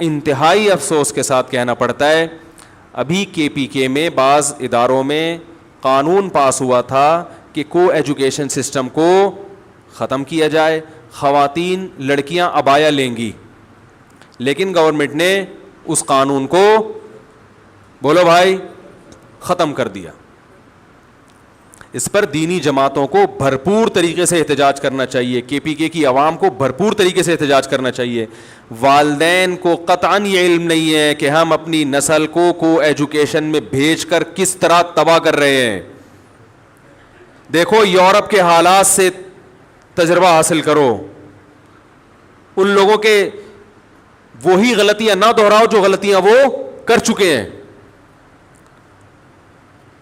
انتہائی افسوس کے ساتھ کہنا پڑتا ہے ابھی کے پی کے میں بعض اداروں میں قانون پاس ہوا تھا کہ کو ایجوکیشن سسٹم کو ختم کیا جائے, خواتین لڑکیاں عبایا لیں گی, لیکن گورنمنٹ نے اس قانون کو بولو بھائی ختم کر دیا. اس پر دینی جماعتوں کو بھرپور طریقے سے احتجاج کرنا چاہیے, کے پی کے کی عوام کو بھرپور طریقے سے احتجاج کرنا چاہیے. والدین کو قطعاً یہ علم نہیں ہے کہ ہم اپنی نسل کو ایجوکیشن میں بھیج کر کس طرح تباہ کر رہے ہیں. دیکھو یورپ کے حالات سے تجربہ حاصل کرو, ان لوگوں کے وہی غلطیاں نہ دہراؤ جو غلطیاں وہ کر چکے ہیں.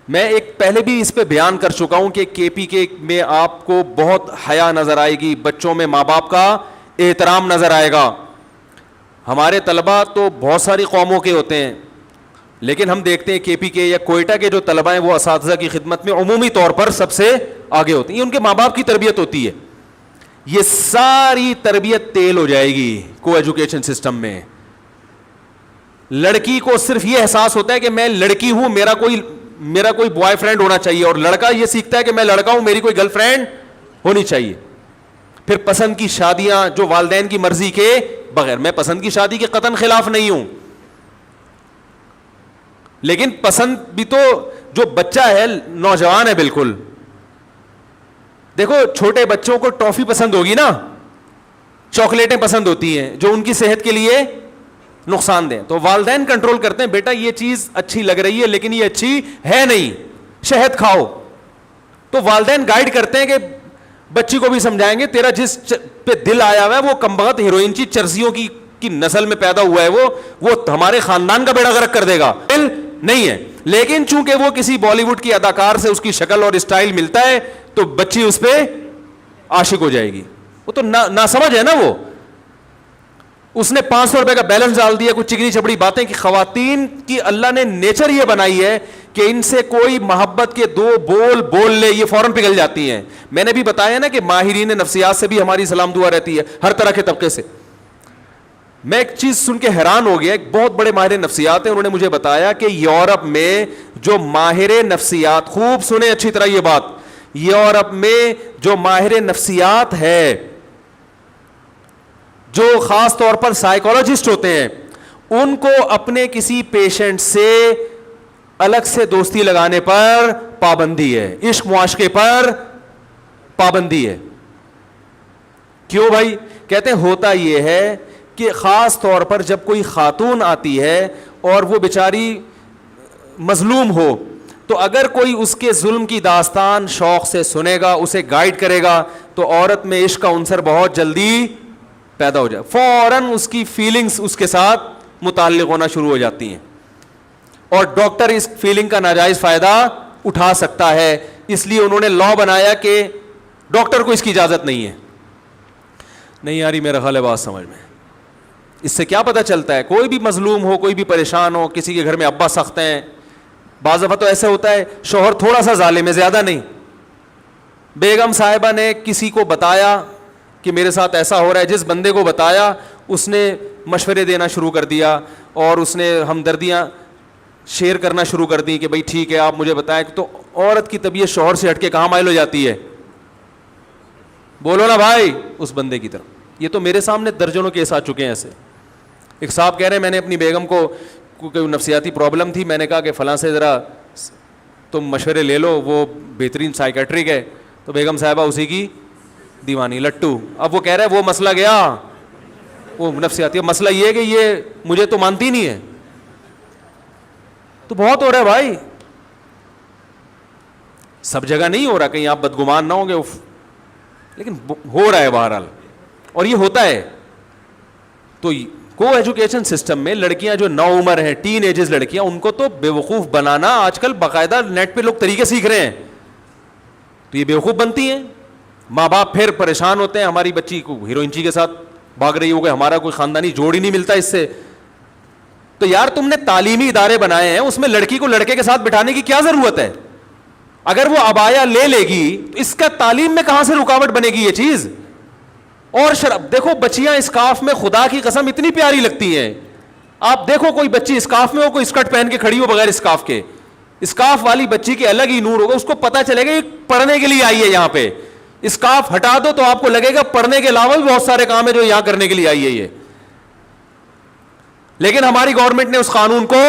میں ایک پہلے بھی اس پہ بیان کر چکا ہوں کہ کے پی کے میں آپ کو بہت حیا نظر آئے گی, بچوں میں ماں باپ کا احترام نظر آئے گا. ہمارے طلباء تو بہت ساری قوموں کے ہوتے ہیں, لیکن ہم دیکھتے ہیں کے پی کے یا کوئٹہ کے جو طلباء ہیں وہ اساتذہ کی خدمت میں عمومی طور پر سب سے آگے ہوتے ہیں. یہ ان کے ماں باپ کی تربیت ہوتی ہے. یہ ساری تربیت تیل ہو جائے گی کو ایجوکیشن سسٹم میں. لڑکی کو صرف یہ احساس ہوتا ہے کہ میں لڑکی ہوں, میرا کوئی بوائے فرینڈ ہونا چاہیے, اور لڑکا یہ سیکھتا ہے کہ میں لڑکا ہوں, میری کوئی گرل فرینڈ ہونی چاہیے. پھر پسند کی شادیاں جو والدین کی مرضی کے بغیر, میں پسند کی شادی کے قطعاً خلاف نہیں ہوں, لیکن پسند بھی تو جو بچہ ہے نوجوان ہے بالکل, دیکھو چھوٹے بچوں کو ٹافی پسند ہوگی نا, چاکلیٹیں پسند ہوتی ہیں جو ان کی صحت کے لیے نقصان دیں, تو والدین کنٹرول کرتے ہیں بیٹا یہ چیز اچھی لگ رہی ہے لیکن یہ اچھی ہے نہیں, شہد کھاؤ. تو والدین گائیڈ کرتے ہیں کہ بچی کو بھی سمجھائیں گے تیرا جس پہ دل آیا ہوا ہے وہ کمبخت ہیروئن کی چرسیوں کی نسل میں پیدا ہوا ہے, وہ ہمارے خاندان کا بیڑا غرق کر دے گا. دل نہیں ہے, لیکن چونکہ وہ کسی بالی ووڈ کی اداکار سے اس کی شکل اور اسٹائل ملتا ہے تو بچی اس پہ عاشق ہو جائے گی. وہ تو ناسمجھ ہے نا, وہ اس نے 500 روپے کا بیلنس ڈال دیا, کچھ چکنی چپڑی باتیں. کہ خواتین کی اللہ نے نیچر یہ بنائی ہے کہ ان سے کوئی محبت کے دو بول لے یہ فوراً پگھل جاتی ہیں. میں نے بھی بتایا نا کہ ماہرین نفسیات سے بھی ہماری سلام دعا رہتی ہے, ہر طرح کے طبقے سے. میں ایک چیز سن کے حیران ہو گیا, ایک بہت بڑے ماہر نفسیات ہیں, انہوں نے مجھے بتایا کہ یورپ میں جو ماہر نفسیات, خوب سنیں اچھی طرح یہ بات, یورپ میں جو ماہر نفسیات ہے, جو خاص طور پر سائیکولوجسٹ ہوتے ہیں, ان کو اپنے کسی پیشنٹ سے الگ سے دوستی لگانے پر پابندی ہے, عشق معاشقے پر پابندی ہے. کیوں بھائی؟ کہتے ہیں ہوتا یہ ہے کہ خاص طور پر جب کوئی خاتون آتی ہے اور وہ بیچاری مظلوم ہو, تو اگر کوئی اس کے ظلم کی داستان شوق سے سنے گا, اسے گائیڈ کرے گا, تو عورت میں عشق کا عنصر بہت جلدی پیدا ہو جائے, فوراً اس کی فیلنگز اس کے ساتھ متعلق ہونا شروع ہو جاتی ہیں, اور ڈاکٹر اس فیلنگ کا ناجائز فائدہ اٹھا سکتا ہے. اس لیے انہوں نے لا بنایا کہ ڈاکٹر کو اس کی اجازت نہیں ہے. نہیں آ رہی میرا خیال ہے بات سمجھ میں؟ اس سے کیا پتہ چلتا ہے, کوئی بھی مظلوم ہو, کوئی بھی پریشان ہو, کسی کے گھر میں ابا سخت ہیں, بعض دفعہ تو ایسے ہوتا ہے شوہر تھوڑا سا ظالم ہے, زیادہ نہیں. بیگم صاحبہ نے کسی کو بتایا کہ میرے ساتھ ایسا ہو رہا ہے, جس بندے کو بتایا اس نے مشورے دینا شروع کر دیا, اور اس نے ہمدردیاں شیئر کرنا شروع کر دی کہ بھائی ٹھیک ہے آپ مجھے بتائیں. تو عورت کی طبیعت شوہر سے ہٹ کے کہاں مائل ہو جاتی ہے؟ بولو نا بھائی, اس بندے کی طرف. یہ تو میرے سامنے درجنوں کیس آ چکے ہیں ایسے. ایک صاحب کہہ رہے ہیں میں نے اپنی بیگم کو کوئی نفسیاتی پرابلم تھی, میں نے کہا کہ فلاں سے ذرا تم مشورے لے لو, وہ بہترین سائیکیٹرک ہے. تو بیگم صاحبہ اسی کی دیوانی لٹو. اب وہ کہہ رہے ہیں وہ مسئلہ گیا, وہ نفسیاتی, مسئلہ یہ ہے کہ یہ مجھے تو مانتی نہیں ہے. تو بہت ہو رہا ہے بھائی, سب جگہ نہیں ہو رہا, کہیں آپ بدگمان نہ ہوں گے, لیکن ہو رہا ہے بہرحال, اور یہ ہوتا ہے. تو کو ایجوکیشن سسٹم میں لڑکیاں جو نو عمر ہیں, ٹین ایجز لڑکیاں, ان کو تو بیوقوف بنانا آج کل باقاعدہ نیٹ پہ لوگ طریقے سیکھ رہے ہیں. تو یہ بیوقوف بنتی ہیں, ماں باپ پھر پریشان ہوتے ہیں, ہماری بچی کو ہیروئنچی کے ساتھ بھاگ رہی ہو گئی, ہمارا کوئی خاندانی جوڑ ہی نہیں ملتا اس سے. تو یار تم نے تعلیمی ادارے بنائے ہیں, اس میں لڑکی کو لڑکے کے ساتھ بٹھانے کی کیا ضرورت ہے؟ اگر وہ عبایا لے گی تو اس کا تعلیم میں کہاں سے رکاوٹ بنے گی یہ چیز؟ اور دیکھو بچیاں اسکارف میں خدا کی قسم اتنی پیاری لگتی ہیں, آپ دیکھو کوئی بچی اسکارف میں ہو, کوئی اسکرٹ پہن کے کھڑی ہو بغیر اسکارف کے, اسکارف والی بچی کے الگ ہی نور ہوگا, اس کو پتا چلے گا یہ پڑھنے کے لیے آئی ہے یہاں پہ. اسکارف ہٹا دو تو آپ کو لگے گا پڑھنے کے علاوہ بھی بہت سارے کام ہے جو یہاں کرنے کے لیے آئی ہے یہ. لیکن ہماری گورنمنٹ نے اس قانون کو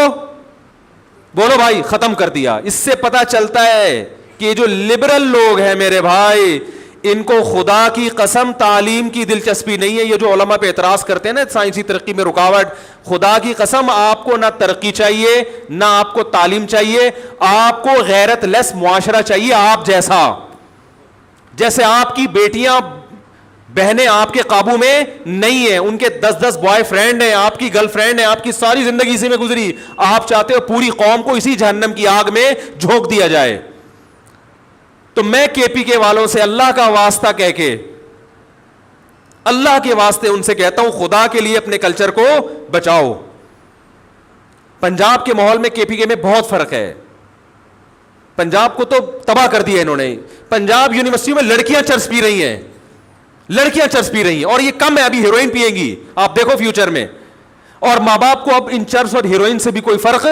بولو بھائی ختم کر دیا. اس سے پتا چلتا ہے کہ یہ جو لبرل لوگ ہیں میرے بھائی, ان کو خدا کی قسم تعلیم کی دلچسپی نہیں ہے. یہ جو علماء پہ اعتراض کرتے ہیں نا سائنسی ترقی میں رکاوٹ, خدا کی قسم آپ کو نہ ترقی چاہیے نہ آپ کو تعلیم چاہیے, آپ کو غیرت لیس معاشرہ چاہیے آپ جیسا. جیسے آپ کی بیٹیاں بہنیں آپ کے قابو میں نہیں ہیں, ان کے 10 بوائے فرینڈ ہیں, آپ کی گرل فرینڈ ہیں, آپ کی ساری زندگی اسی میں گزری, آپ چاہتے ہو پوری قوم کو اسی جہنم کی آگ میں جھونک دیا جائے. تو میں کے پی کے والوں سے اللہ کا واسطہ کہہ کے, اللہ کے واسطے ان سے کہتا ہوں خدا کے لیے اپنے کلچر کو بچاؤ. پنجاب کے ماحول میں کے پی کے میں بہت فرق ہے. پنجاب کو تو تباہ کر دیا انہوں نے. پنجاب یونیورسٹیوں میں لڑکیاں چرس پی رہی ہیں, لڑکیاں چرس پی رہی ہیں, اور یہ کم ہے, ابھی ہیروئن پیئیں گی آپ دیکھو فیوچر میں. اور ماں باپ کو اب ان چرس اور ہیروئن سے بھی کوئی فرق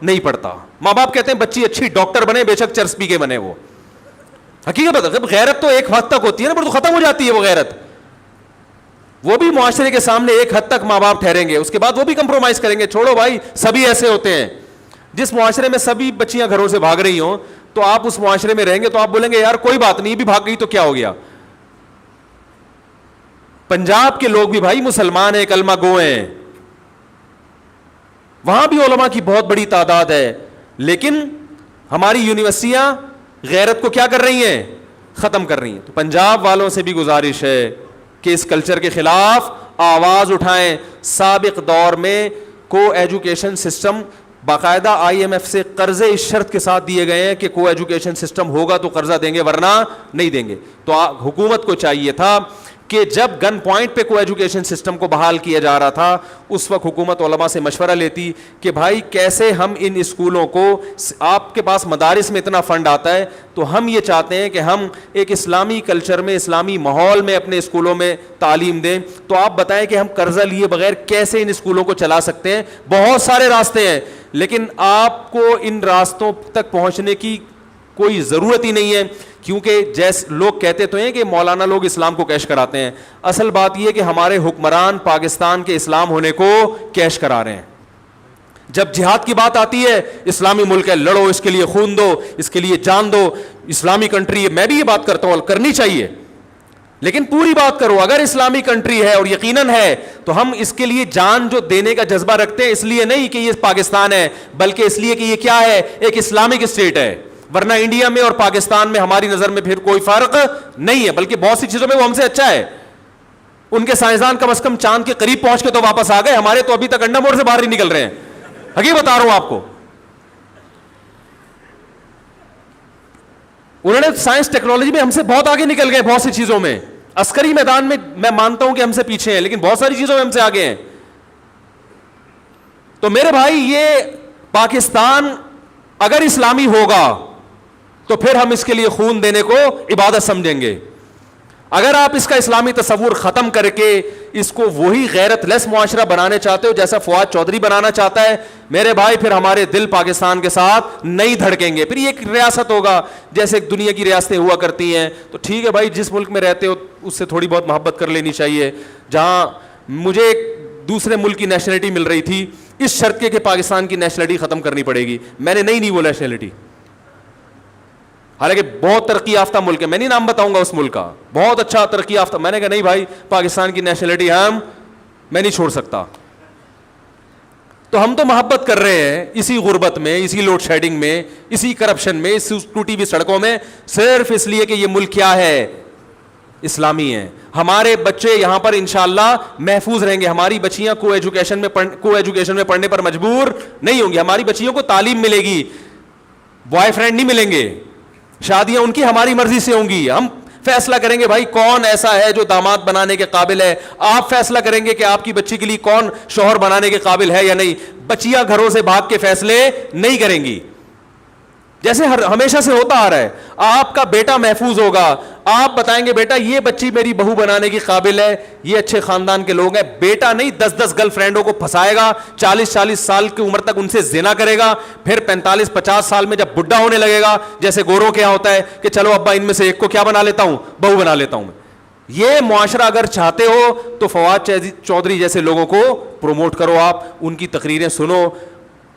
نہیں پڑتا. ماں باپ کہتے ہیں بچی اچھی ڈاکٹر بنے, بے شک چرس پی کے بنے. وہ حقیقت ہے. غیرت تو ایک حد تک ہوتی ہے نا, پر تو ختم ہو جاتی ہے وہ غیرت. وہ بھی معاشرے کے سامنے ایک حد تک ماں باپ ٹھہریں گے, اس کے بعد وہ بھی کمپرومائز کریں گے. چھوڑو بھائی, سبھی ایسے ہوتے ہیں. جس معاشرے میں سبھی بچیاں گھروں سے بھاگ رہی ہوں تو آپ اس معاشرے میں رہیں گے تو آپ بولیں گے یار کوئی بات نہیں, بھی بھاگ گئی تو کیا ہو گیا. پنجاب کے لوگ بھی بھائی مسلمان ہیں, کلمہ گو ہیں, وہاں بھی علماء کی بہت بڑی تعداد ہے, لیکن ہماری یونیورسٹیاں غیرت کو کیا کر رہی ہیں, ختم کر رہی ہیں. تو پنجاب والوں سے بھی گزارش ہے کہ اس کلچر کے خلاف آواز اٹھائیں. سابق دور میں کو ایجوکیشن سسٹم باقاعدہ آئی ایم ایف سے قرضے اس شرط کے ساتھ دیے گئے ہیں کہ کو ایجوکیشن سسٹم ہوگا تو قرضہ دیں گے ورنہ نہیں دیں گے. تو حکومت کو چاہیے تھا کہ جب گن پوائنٹ پہ کو ایجوکیشن سسٹم کو بحال کیا جا رہا تھا اس وقت حکومت علماء سے مشورہ لیتی کہ بھائی کیسے ہم ان اسکولوں کو, آپ کے پاس مدارس میں اتنا فنڈ آتا ہے تو ہم یہ چاہتے ہیں کہ ہم ایک اسلامی کلچر میں, اسلامی ماحول میں اپنے اسکولوں میں تعلیم دیں. تو آپ بتائیں کہ ہم قرضہ لیے بغیر کیسے ان اسکولوں کو چلا سکتے ہیں. بہت سارے راستے ہیں, لیکن آپ کو ان راستوں تک پہنچنے کی کوئی ضرورت ہی نہیں ہے, کیونکہ جیسے لوگ کہتے تو ہیں کہ مولانا لوگ اسلام کو کیش کراتے ہیں. اصل بات یہ کہ ہمارے حکمران پاکستان کے اسلام ہونے کو کیش کرا رہے ہیں. جب جہاد کی بات آتی ہے, اسلامی ملک ہے, لڑو, اس کے لیے خون دو, اس کے لیے جان دو, اسلامی کنٹری ہے. میں بھی یہ بات کرتا ہوں, کرنی چاہیے, لیکن پوری بات کرو. اگر اسلامی کنٹری ہے اور یقیناً ہے تو ہم اس کے لیے جان جو دینے کا جذبہ رکھتے ہیں, اس لیے نہیں کہ یہ پاکستان ہے, بلکہ اس لیے کہ یہ کیا ہے, ایک اسلامک اسٹیٹ ہے. ورنہ انڈیا میں اور پاکستان میں ہماری نظر میں پھر کوئی فرق نہیں ہے, بلکہ بہت سی چیزوں میں وہ ہم سے اچھا ہے. ان کے سائنسدان کم از کم چاند کے قریب پہنچ کے تو واپس آ گئے, ہمارے تو ابھی تک انڈا موڑ سے باہر ہی نکل رہے ہیں. حقیقت بتا رہا ہوں آپ کو. انہوں نے سائنس ٹیکنالوجی میں ہم سے بہت آگے نکل گئے, بہت سی چیزوں میں. عسکری میدان میں میں مانتا ہوں کہ ہم سے پیچھے ہیں, لیکن بہت ساری چیزوں میں ہم سے آگے ہیں. تو میرے بھائی یہ پاکستان اگر اسلامی ہوگا تو پھر ہم اس کے لیے خون دینے کو عبادت سمجھیں گے. اگر آپ اس کا اسلامی تصور ختم کر کے اس کو وہی غیرت لیس معاشرہ بنانے چاہتے ہو جیسا فواد چودھری بنانا چاہتا ہے, میرے بھائی پھر ہمارے دل پاکستان کے ساتھ نہیں دھڑکیں گے. پھر یہ ایک ریاست ہوگا جیسے دنیا کی ریاستیں ہوا کرتی ہیں. تو ٹھیک ہے بھائی, جس ملک میں رہتے ہو اس سے تھوڑی بہت محبت کر لینی چاہیے. جہاں مجھے ایک دوسرے ملک کی نیشنلٹی مل رہی تھی اس شرط کے کہ پاکستان کی نیشنلٹی ختم کرنی پڑے گی, میں نے نہیں وہ نیشنلٹی, حالانکہ بہت ترقی یافتہ ملک ہے, میں نہیں نام بتاؤں گا اس ملک کا, بہت اچھا ترقی یافتہ. میں نے کہا نہیں بھائی, پاکستان کی نیشنلٹی میں نہیں چھوڑ سکتا. تو ہم تو محبت کر رہے ہیں اسی غربت میں, اسی لوڈ شیڈنگ میں, اسی کرپشن میں, اس ٹوٹی ہوئی سڑکوں میں, صرف اس لیے کہ یہ ملک کیا ہے, اسلامی ہے. ہمارے بچے یہاں پر انشاءاللہ محفوظ رہیں گے. ہماری بچیاں کو ایجوکیشن میں پڑھنے پر مجبور نہیں ہوں گی. ہماری بچیوں کو تعلیم ملے گی, بوائے فرینڈ نہیں ملیں گے. شادیاں ان کی ہماری مرضی سے ہوں گی. ہم فیصلہ کریں گے بھائی کون ایسا ہے جو داماد بنانے کے قابل ہے. آپ فیصلہ کریں گے کہ آپ کی بچی کے لیے کون شوہر بنانے کے قابل ہے یا نہیں. بچیاں گھروں سے بھاگ کے فیصلے نہیں کریں گی. جیسے ہمیشہ سے ہوتا آ رہا ہے. آپ کا بیٹا محفوظ ہوگا, آپ بتائیں گے بیٹا یہ بچی میری بہو بنانے کی قابل ہے, یہ اچھے خاندان کے لوگ ہیں. بیٹا نہیں 10 گرل فرینڈوں کو پھنسائے گا, 40 سال کی عمر تک ان سے زنا کرے گا, پھر 45-50 سال میں جب بڈھا ہونے لگے گا, جیسے گوروں کے یہاں ہوتا ہے کہ چلو ابا ان میں سے ایک کو کیا بنا لیتا ہوں, بہو بنا لیتا ہوں میں. یہ معاشرہ اگر چاہتے ہو تو فواد چودھری جیسے لوگوں کو پروموٹ کرو, آپ ان کی تقریریں سنو,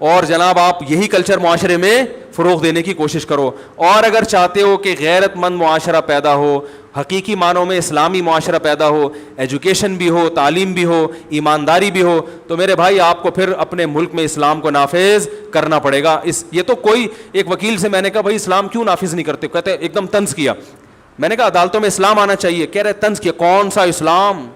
اور جناب آپ یہی کلچر معاشرے میں فروغ دینے کی کوشش کرو. اور اگر چاہتے ہو کہ غیرت مند معاشرہ پیدا ہو, حقیقی معنوں میں اسلامی معاشرہ پیدا ہو, ایجوکیشن بھی ہو, تعلیم بھی ہو, ایمانداری بھی ہو, تو میرے بھائی آپ کو پھر اپنے ملک میں اسلام کو نافذ کرنا پڑے گا. یہ تو کوئی ایک وکیل سے میں نے کہا بھائی اسلام کیوں نافذ نہیں کرتے, کہتے ایک دم طنز کیا. میں نے کہا عدالتوں میں اسلام آنا چاہیے, کہہ رہے طنز کیا, کون سا اسلام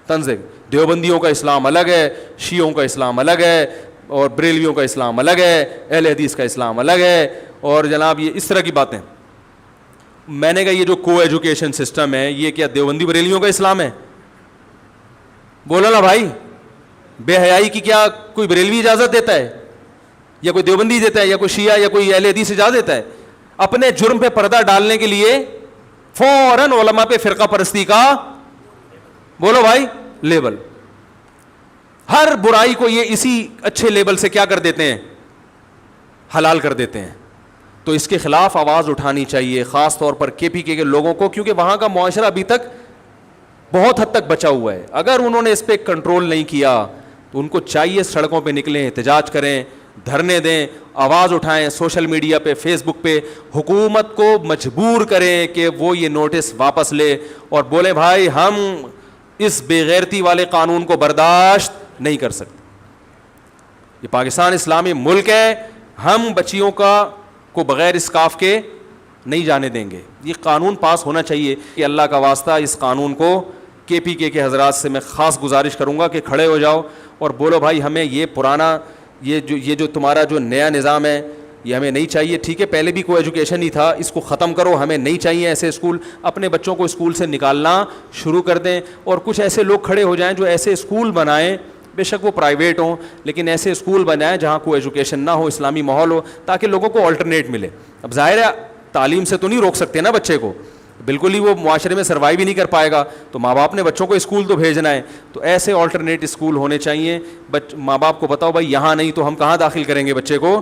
طنز ہے, دیوبندیوں کا اسلام الگ ہے, شیعوں کا اسلام الگ ہے, اور بریلویوں کا اسلام الگ ہے, اہل حدیث کا اسلام الگ ہے, اور جناب یہ اس طرح کی باتیں. میں نے کہا یہ جو کو ایجوکیشن سسٹم ہے یہ کیا دیوبندی بریلیوں کا اسلام ہے؟ بولو نا بھائی, بے حیائی کی کیا کوئی بریلوی اجازت دیتا ہے, یا کوئی دیوبندی دیتا ہے, یا کوئی شیعہ یا کوئی اہل حدیث اجازت دیتا ہے؟ اپنے جرم پہ پردہ ڈالنے کے لیے فوراً علماء پہ فرقہ پرستی کا, بولو بھائی, لیبل. ہر برائی کو یہ اسی اچھے لیبل سے کیا کر دیتے ہیں, حلال کر دیتے ہیں. تو اس کے خلاف آواز اٹھانی چاہیے, خاص طور پر کے پی کے لوگوں کو, کیونکہ وہاں کا معاشرہ ابھی تک بہت حد تک بچا ہوا ہے. اگر انہوں نے اس پہ کنٹرول نہیں کیا تو ان کو چاہیے سڑکوں پہ نکلیں, احتجاج کریں, دھرنے دیں, آواز اٹھائیں, سوشل میڈیا پہ, فیس بک پہ حکومت کو مجبور کریں کہ وہ یہ نوٹس واپس لے, اور بولیں بھائی ہم اس بے غیرتی والے قانون کو برداشت نہیں کر سکتے. یہ پاکستان اسلامی ملک ہے, ہم بچیوں کو بغیر اسکارف کے نہیں جانے دیں گے. یہ قانون پاس ہونا چاہیے. کہ اللہ کا واسطہ اس قانون کو کے پی کے حضرات سے میں خاص گزارش کروں گا کہ کھڑے ہو جاؤ اور بولو بھائی ہمیں یہ پرانا یہ جو تمہارا جو نیا نظام ہے یہ ہمیں نہیں چاہیے. ٹھیک ہے پہلے بھی کوئی ایجوکیشن ہی تھا, اس کو ختم کرو, ہمیں نہیں چاہیے ایسے اسکول. اپنے بچوں کو اسکول سے نکالنا شروع کر دیں, اور کچھ ایسے لوگ کھڑے ہو جائیں جو ایسے اسکول بنائیں, بے شک وہ پرائیویٹ ہوں لیکن ایسے اسکول بنائیں جہاں کوئی ایجوکیشن نہ ہو, اسلامی ماحول ہو, تاکہ لوگوں کو آلٹرنیٹ ملے. اب ظاہر ہے تعلیم سے تو نہیں روک سکتے نا بچے کو, بالکل ہی وہ معاشرے میں سروائیو ہی نہیں کر پائے گا, تو ماں باپ نے بچوں کو اسکول تو بھیجنا ہے. تو ایسے آلٹرنیٹ اسکول ہونے چاہیے. ماں باپ کو بتاؤ بھائی یہاں نہیں تو ہم کہاں داخل کریں گے بچے کو,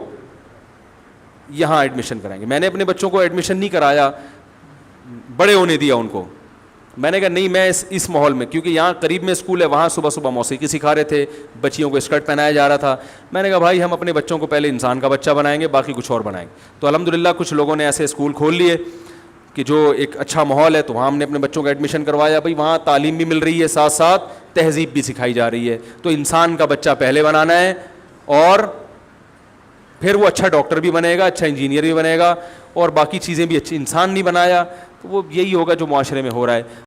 یہاں ایڈمیشن کرائیں گے. میں نے اپنے بچوں کو ایڈمیشن نہیں کرایا, بڑے ہونے دیا ان کو. میں نے کہا نہیں میں اس ماحول میں, کیونکہ یہاں قریب میں اسکول ہے, وہاں صبح صبح موسیقی سکھا رہے تھے, بچیوں کو اسکرٹ پہنایا جا رہا تھا. میں نے کہا بھائی ہم اپنے بچوں کو پہلے انسان کا بچہ بنائیں گے, باقی کچھ اور بنائیں گے. تو الحمدللہ کچھ لوگوں نے ایسے اسکول کھول لیے کہ جو ایک اچھا ماحول ہے, تو وہاں ہم نے اپنے بچوں کو ایڈمیشن کروایا. بھائی وہاں تعلیم بھی مل رہی ہے, ساتھ ساتھ تہذیب بھی سکھائی جا رہی ہے. تو انسان کا بچہ پہلے بنانا ہے, اور پھر وہ اچھا ڈاکٹر بھی بنے گا, اچھا انجینئر بھی بنے گا, اور باقی چیزیں بھی. اچھی انسان نہیں بنایا تو وہ یہی ہوگا جو معاشرے میں ہو رہا ہے.